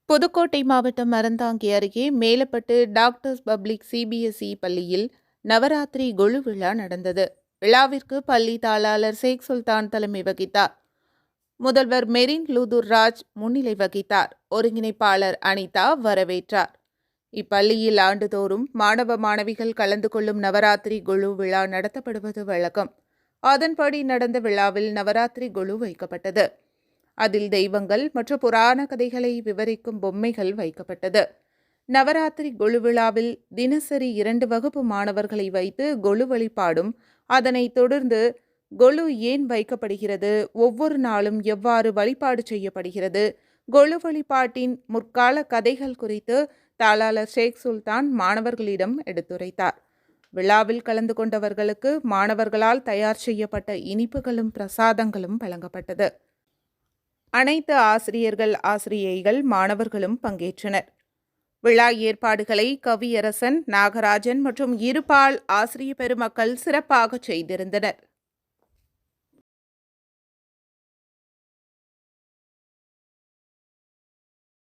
புதுக்கோட்டை மாவட்டம் அறந்தாங்கி அருகே Melapattu doctors public CBSE பள்ளியில் நவராத்திரி கொலு விழா நடந்தது. விழாவிற்கு பள்ளி தாளாளர் ஷேக் சுல்தான் தலைமை வகித்தார். முதல்வர் மெரின் லூதுர் ராஜ் முன்னிலை வகித்தார். ஒருங்கிணைப்பாளர் அனிதா வரவேற்றார். இப்பள்ளியில் ஆண்டுதோறும் மாணவ மாணவிகள் கலந்து கொள்ளும் நவராத்திரி கொலு விழா நடத்தப்படுவது வழக்கம். அதன்படி நடந்த விழாவில் நவராத்திரி கொலு வைக்கப்பட்டது. அதில் தெய்வங்கள் மற்றும் புராண கதைகளை விவரிக்கும் பொம்மைகள் வைக்கப்பட்டது. நவராத்திரி கொலு விழாவில் தினசரி 2 வகுப்பு மாணவர்களை வைத்து கொலு வழிபாடும், அதனைத் தொடர்ந்து கொலு ஏன் வைக்கப்படுகிறது, ஒவ்வொரு நாளும் எவ்வாறு வழிபாடு செய்யப்படுகிறது, கொலு வழிபாட்டின் முற்கால கதைகள் குறித்து தாளாளர் ஷேக் சுல்தான் மாணவர்களிடம் எடுத்துரைத்தார். விழாவில் கலந்து கொண்டவர்களுக்கு மாணவர்களால் தயார் செய்யப்பட்ட இனிப்புகளும் பிரசாதங்களும் வழங்கப்பட்டது. அனைத்து ஆசிரியர்கள், ஆசிரியைகள், மாணவர்களும் பங்கேற்றனர். விழா ஏற்பாடுகளை கவியரசன், நாகராஜன் மற்றும் இருபால் ஆசிரிய பெருமக்கள் சிறப்பாக செய்திருந்தனர்.